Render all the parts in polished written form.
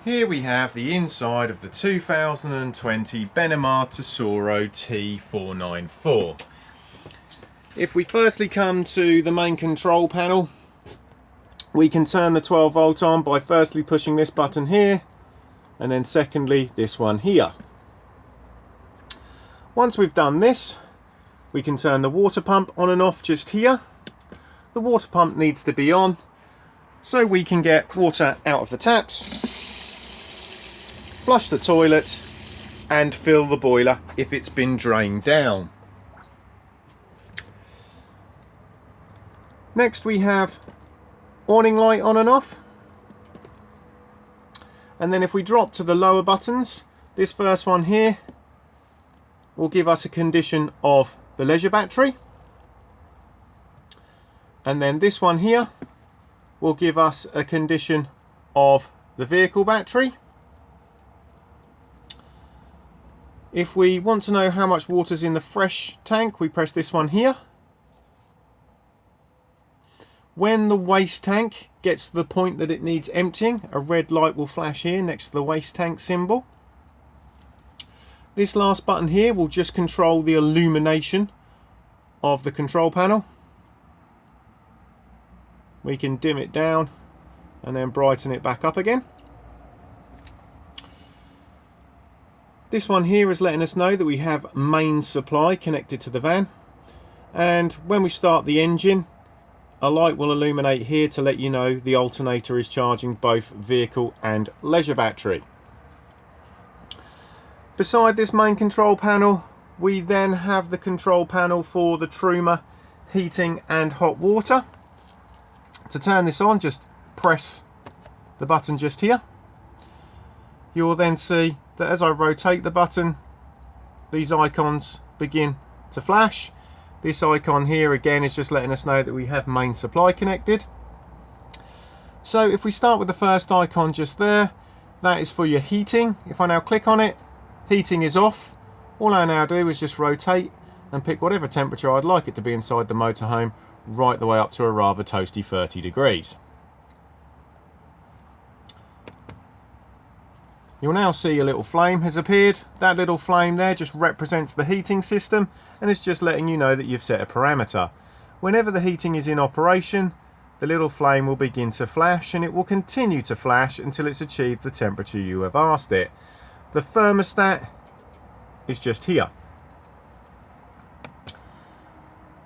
Here we have the inside of the 2020 Benimar Tessoro T494. If we firstly come to the main control panel, we can turn the 12 volt on by firstly pushing this button here, and then secondly this one here. Once we've done this, we can turn the water pump on and off just here. The water pump needs to be on so we can get water out of the taps, flush the toilet and fill the boiler if it's been drained down. Next we have awning light on and off, and then if we drop to the lower buttons, this first one here will give us a condition of the leisure battery, and then this one here will give us a condition of the vehicle battery. If we want to know how much water's in the fresh tank, we press this one here. When the waste tank gets to the point that it needs emptying, a red light will flash here next to the waste tank symbol. This last button here will just control the illumination of the control panel. We can dim it down and then brighten it back up again. This one here is letting us know that we have main supply connected to the van, and when we start the engine, a light will illuminate here to let you know the alternator is charging both vehicle and leisure battery. Beside this main control panel, we then have the control panel for the Truma heating and hot water. To turn this on, just press the button just here. You will then see that as I rotate the button, these icons begin to flash. This icon here again is just letting us know that we have main supply connected. So if we start with the first icon just there, that is for your heating. If I now click on it, heating is off. All I now do is just rotate and pick whatever temperature I'd like it to be inside the motorhome, right the way up to a rather toasty 30 degrees. You'll now see a little flame has appeared. That little flame there just represents the heating system, and it's just letting you know that you've set a parameter. Whenever the heating is in operation, the little flame will begin to flash, and it will continue to flash until it's achieved the temperature you have asked it. The thermostat is just here.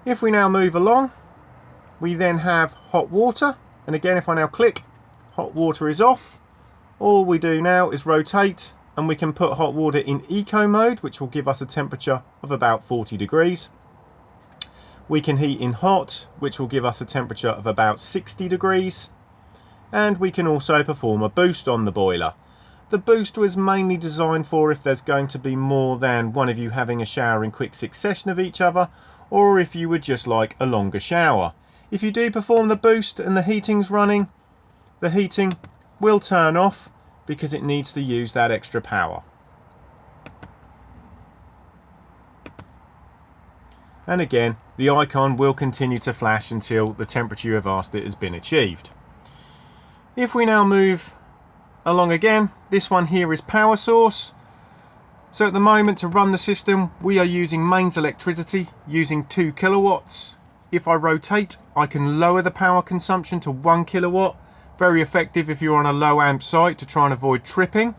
If we now move along, we then have hot water, and again if I now click, hot water is off. All we do now is rotate, and we can put hot water in eco mode, which will give us a temperature of about 40 degrees. We can heat in hot, which will give us a temperature of about 60 degrees. And we can also perform a boost on the boiler. The boost was mainly designed for if there's going to be more than one of you having a shower in quick succession of each other, or if you would just like a longer shower. If you do perform the boost and the heating's running, the heating will turn off because it needs to use that extra power. And again, the icon will continue to flash until the temperature you have asked it has been achieved. If we now move along again, this one here is power source. So at the moment, to run the system, we are using mains electricity using 2 kilowatts. If I rotate, I can lower the power consumption to 1 kilowatt. Very effective if you're on a low amp site to try and avoid tripping.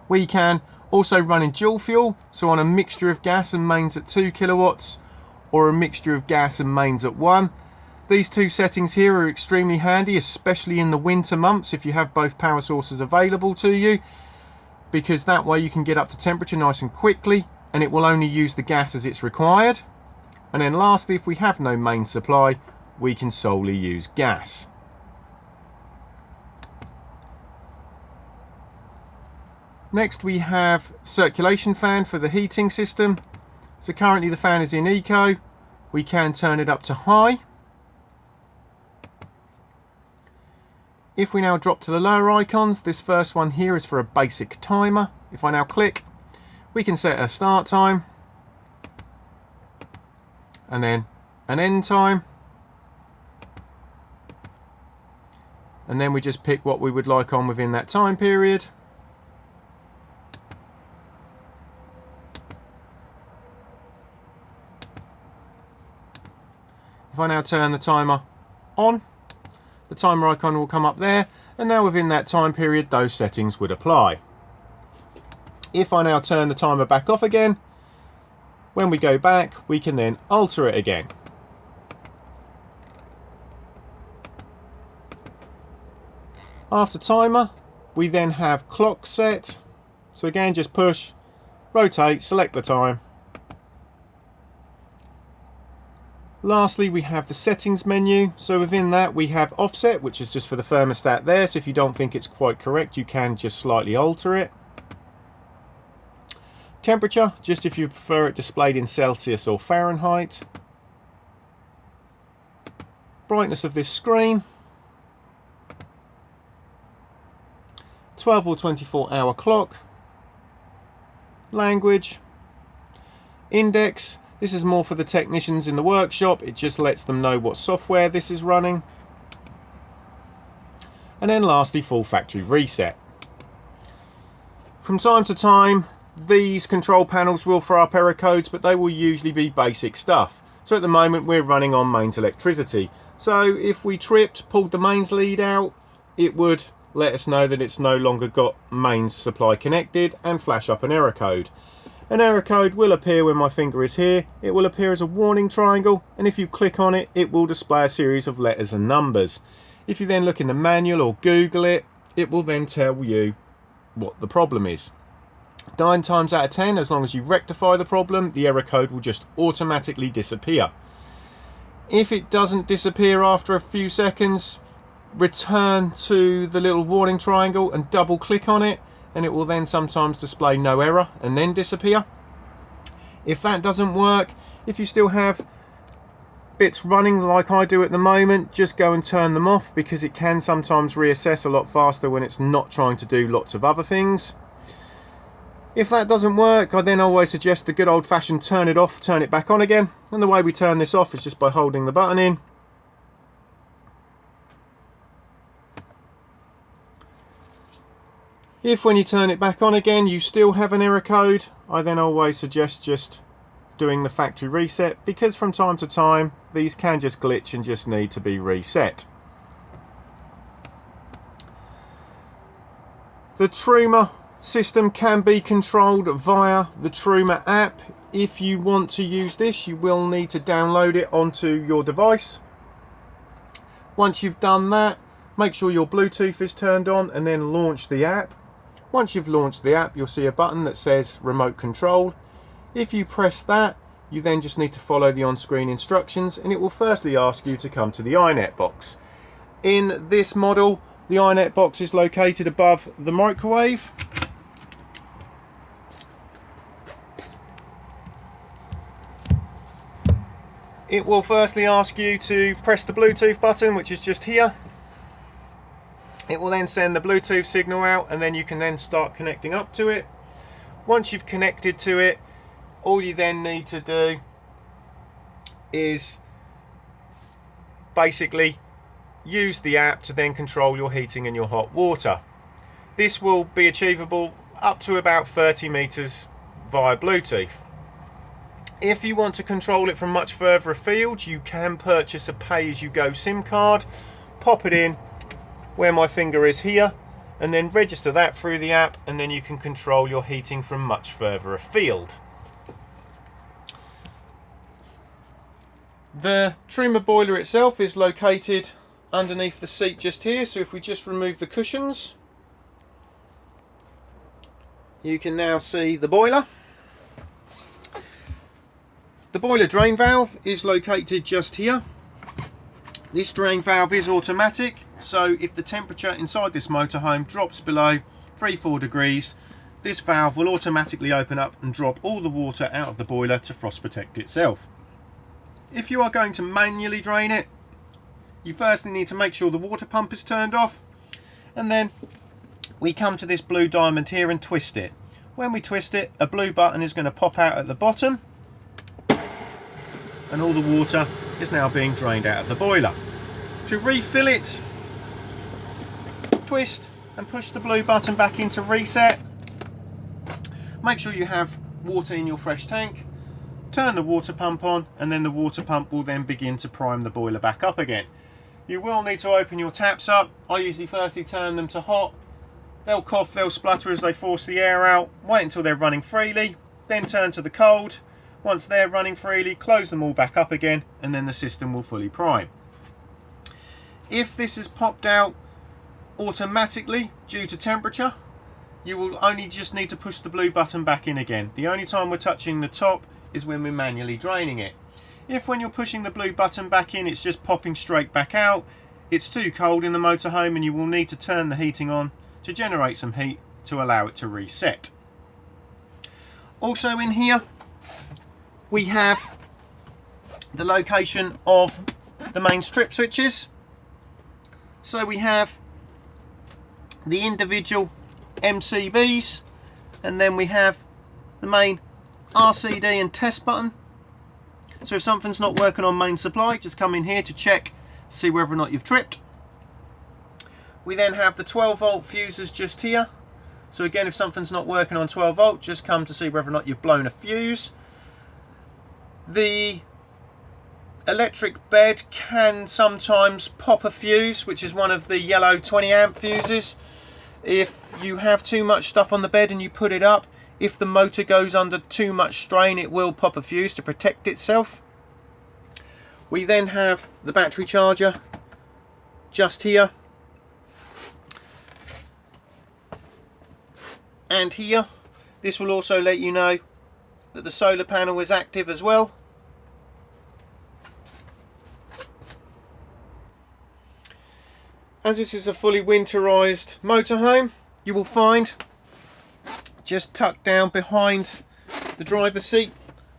We can also run in dual fuel, so on a mixture of gas and mains at 2 kilowatts, or a mixture of gas and mains at 1. These two settings here are extremely handy, especially in the winter months if you have both power sources available to you, because that way you can get up to temperature nice and quickly, and it will only use the gas as it's required. And then lastly, if we have no main supply, we can solely use gas. Next we have circulation fan for the heating system. So currently the fan is in eco. We can turn it up to high. If we now drop to the lower icons, this first one here is for a basic timer. If I now click, we can set a start time and then an end time. and then we just pick what we would like on within that time period. If I now turn the timer on, the timer icon will come up there, and now within that time period those settings would apply. If I now turn the timer back off again, when we go back we can then alter it again. After timer we then have clock set, so again just push, rotate, select the time. Lastly, we have the settings menu. So within that we have offset, which is just for the thermostat there, so if you don't think it's quite correct you can just slightly alter it. Temperature, just if you prefer it displayed in Celsius or Fahrenheit. Brightness of this screen. 12 or 24 hour clock. Language. Index. This is more for the technicians in the workshop, it just lets them know what software this is running. And then lastly, full factory reset. From time to time, these control panels will throw up error codes, but they will usually be basic stuff. So at the moment we're running on mains electricity. So if we tripped, pulled the mains lead out, it would let us know that it's no longer got mains supply connected and flash up an error code. An error code will appear when my finger is here. It will appear as a warning triangle, and if you click on it, it will display a series of letters and numbers. If you then look in the manual or Google it, it will then tell you what the problem is. 9 times out of 10, as long as you rectify the problem, the error code will just automatically disappear. If it doesn't disappear after a few seconds, return to the little warning triangle and double click on it, and it will then sometimes display no error and then disappear. If that doesn't work, if you still have bits running like I do at the moment, just go and turn them off, because it can sometimes reassess a lot faster when it's not trying to do lots of other things. If that doesn't work, I then always suggest the good old-fashioned turn it off, turn it back on again, and the way we turn this off is just by holding the button in. If when you turn it back on again you still have an error code, I then always suggest just doing the factory reset, because from time to time these can just glitch and just need to be reset. The Truma system can be controlled via the Truma app. If you want to use this, you will need to download it onto your device. Once you've done that, make sure your Bluetooth is turned on and then launch the app. Once you've launched the app, you'll see a button that says Remote Control. If you press that, you then just need to follow the on-screen instructions, and it will firstly ask you to come to the iNet box. In this model, the iNet box is located above the microwave. It will firstly ask you to press the Bluetooth button, which is just here. It will then send the Bluetooth signal out, and then you can then start connecting up to it. Once you've connected to it, all you then need to do is basically use the app to then control your heating and your hot water. This will be achievable up to about 30 meters via Bluetooth. If you want to control it from much further afield, you can purchase a pay-as-you-go SIM card, pop it in where my finger is here, and then register that through the app, and then you can control your heating from much further afield. The Truma boiler itself is located underneath the seat just here, so if we just remove the cushions, you can now see the boiler. The boiler drain valve is located just here. This drain valve is automatic, so if the temperature inside this motorhome drops below 3-4 degrees, this valve will automatically open up and drop all the water out of the boiler to frost protect itself. If you are going to manually drain it, you firstly need to make sure the water pump is turned off, and then we come to this blue diamond here and twist it. When we twist it, a blue button is going to pop out at the bottom, and all the water is now being drained out of the boiler. To refill it, twist and push the blue button back into reset. Make sure you have water in your fresh tank. Turn the water pump on, and then the water pump will then begin to prime the boiler back up again. You will need to open your taps up. I usually firstly turn them to hot. They'll cough, they'll splutter as they force the air out. Wait until they're running freely, then turn to the cold. Once they're running freely, close them all back up again, and then the system will fully prime. If this is popped out automatically due to temperature, you will only just need to push the blue button back in again. The only time we're touching the top is when we're manually draining it. If when you're pushing the blue button back in it's just popping straight back out, it's too cold in the motorhome and you will need to turn the heating on to generate some heat to allow it to reset. Also in here we have the location of the main strip switches. So we have the individual MCBs, and then we have the main RCD and test button. So if something's not working on main supply, just come in here to check to see whether or not you've tripped. We then have the 12 volt fuses just here. So again, if something's not working on 12 volt, just come to see whether or not you've blown a fuse. The electric bed can sometimes pop a fuse, which is one of the yellow 20 amp fuses. If you have too much stuff on the bed and you put it up, if the motor goes under too much strain, it will pop a fuse to protect itself. We then have the battery charger just here and here. This will also let you know that the solar panel is active as well. As this is a fully winterized motorhome, you will find just tucked down behind the driver's seat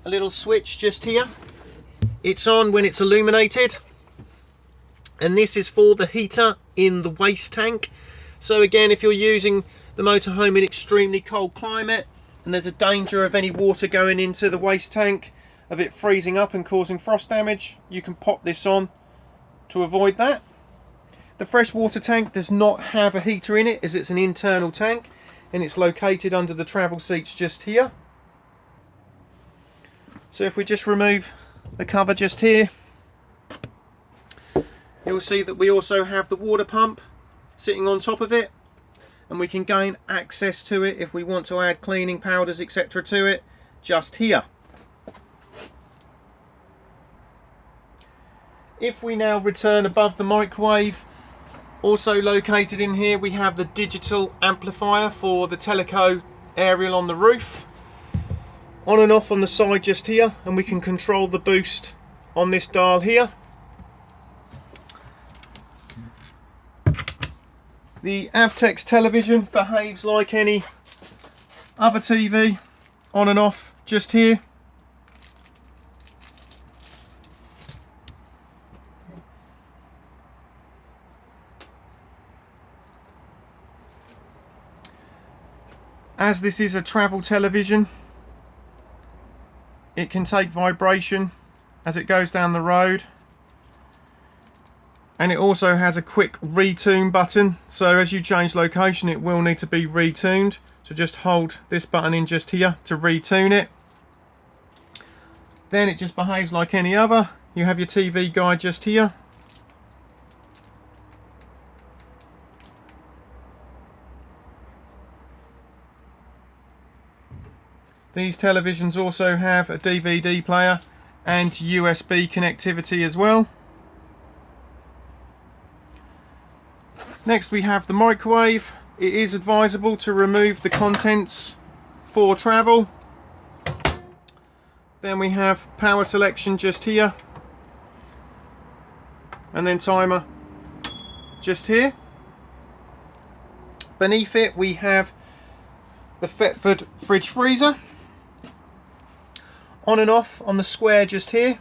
a little switch just here. It's on when it's illuminated, and this is for the heater in the waste tank. So again, if you're using the motorhome in extremely cold climate and there's a danger of any water going into the waste tank, of it freezing up and causing frost damage, you can pop this on to avoid that. The freshwater tank does not have a heater in it, as it's an internal tank, and it's located under the travel seats just here. So if we just remove the cover just here, you'll see that we also have the water pump sitting on top of it, and we can gain access to it if we want to add cleaning powders, etc. to it, just here. If we now return above the microwave, also located in here, we have the digital amplifier for the Teleco aerial on the roof. On and off on the side just here, and we can control the boost on this dial here. The Avtex television behaves like any other TV, on and off just here. As this is a travel television, it can take vibration as it goes down the road, and it also has a quick retune button, so as you change location it will need to be retuned. So just hold this button in just here to retune it. Then it just behaves like any other. You have your TV guide just here. These televisions also have a DVD player and USB connectivity as well. Next we have the microwave. It is advisable to remove the contents for travel. Then we have power selection just here, and then timer just here. Beneath it we have the Thetford fridge freezer. On and off on the square just here.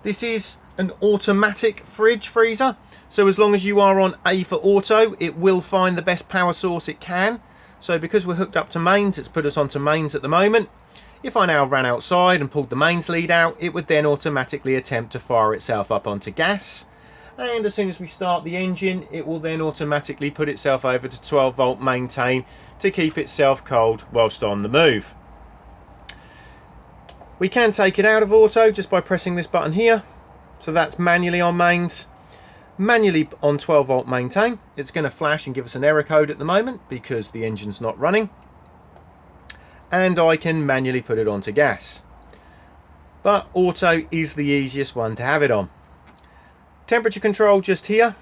This is an automatic fridge freezer, so as long as you are on A for auto, it will find the best power source it can. So because we're hooked up to mains, it's put us onto mains at the moment. If I now ran outside and pulled the mains lead out, it would then automatically attempt to fire itself up onto gas. and as soon as we start the engine it will then automatically put itself over to 12 volt maintain to keep itself cold whilst on the move. We can take it out of auto just by pressing this button here, so that's manually on mains. Manually on 12 volt maintain, it's going to flash and give us an error code at the moment because the engine's not running, and I can manually put it onto gas, but auto is the easiest one to have it on. Temperature control just here,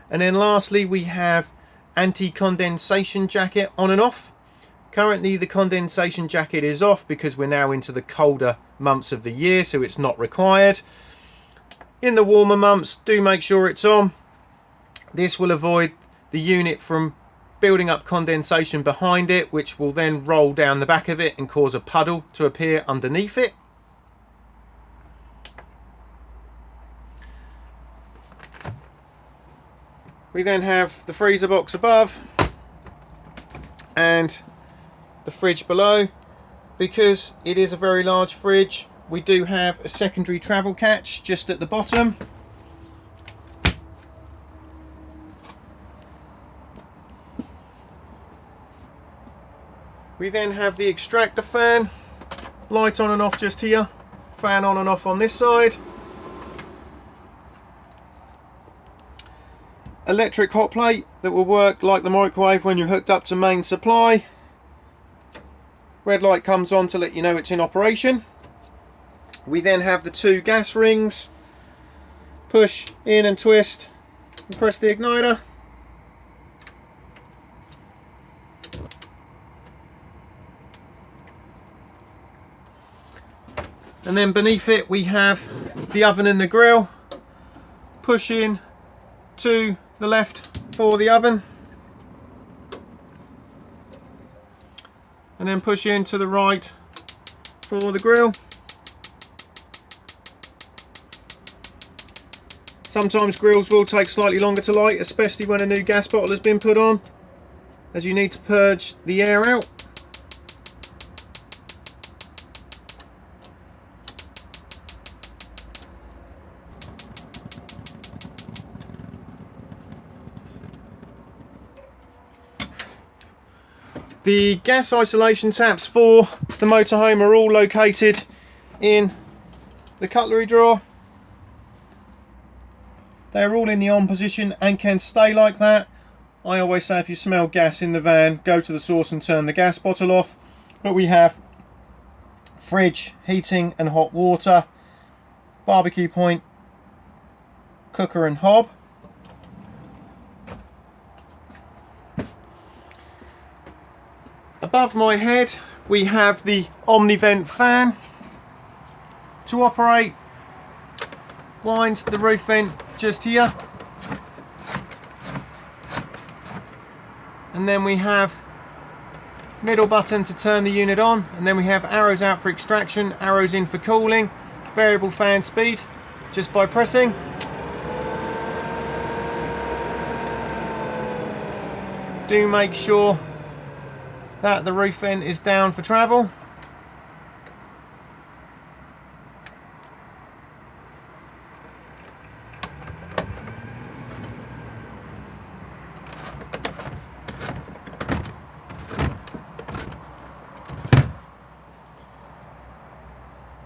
and then lastly we have anti-condensation jacket on and off. Currently the condensation jacket is off because we're now into the colder months of the year, so it's not required. In the warmer months, do make sure it's on. This will avoid the unit from building up condensation behind it, which will then roll down the back of it and cause a puddle to appear underneath it. We then have the freezer box above and the fridge below. Because it is a very large fridge, we do have a secondary travel catch just at the bottom. We then have the extractor fan, light on and off just here, fan on and off on this side. Electric hot plate that will work like the microwave when you're hooked up to main supply. Red light comes on to let you know it's in operation. We then have the two gas rings. Push in and twist and press the igniter. And then beneath it we have the oven and the grill. Push in to the left for the oven, and then push in to the right for the grill. Sometimes grills will take slightly longer to light, especially when a new gas bottle has been put on, as you need to purge the air out. The gas isolation taps for the motorhome are all located in the cutlery drawer. They are all in the on position and can stay like that. I always say if you smell gas in the van, go to the source and turn the gas bottle off. But we have fridge, heating and hot water, barbecue point, cooker and hob. Above my head we have the Omnivent fan. To operate, wind the roof vent just here, and then we have middle button to turn the unit on, and then we have arrows out for extraction, arrows in for cooling, variable fan speed just by pressing. Do make sure that the roof vent is down for travel.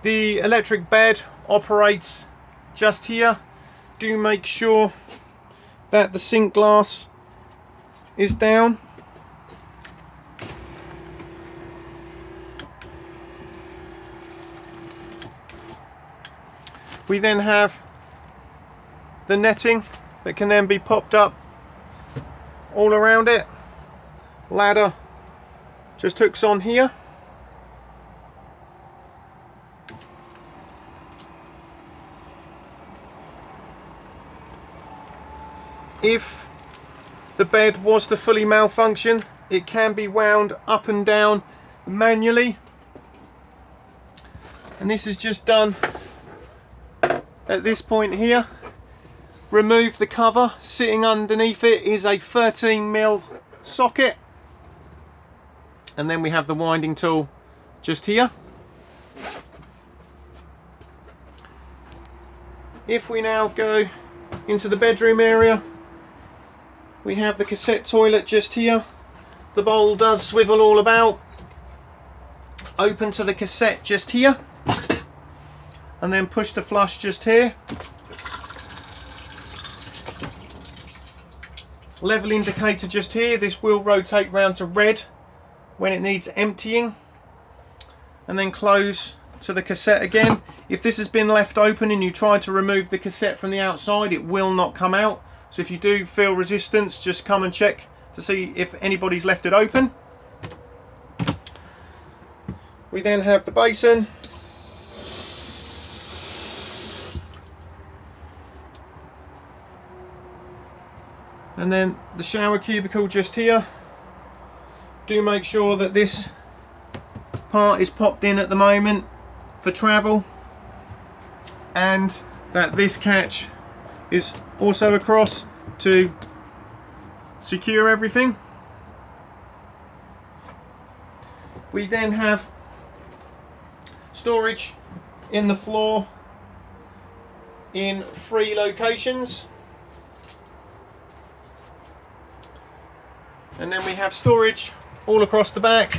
The electric bed operates just here. Do make sure that the sink glass is down. We then have the netting that can then be popped up all around it. Ladder just hooks on here. If the bed was to fully malfunction, it can be wound up and down manually, and this is just done at this point here. Remove the cover. Sitting underneath it is a 13mm socket, and then we have the winding tool just here. If we now go into the bedroom area, we have the cassette toilet just here. The bowl does swivel all about. Open to the cassette just here, and then push to flush just here. Level indicator just here. This will rotate round to red when it needs emptying, and then close to the cassette again. If this has been left open and you try to remove the cassette from the outside, it will not come out. So if you do feel resistance, just come and check to see if anybody's left it open. We then have the basin. And then the shower cubicle just here. Do make sure that this part is popped in at the moment for travel, and that this catch is also across to secure everything. We then have storage in the floor in 3 locations, and then we have storage all across the back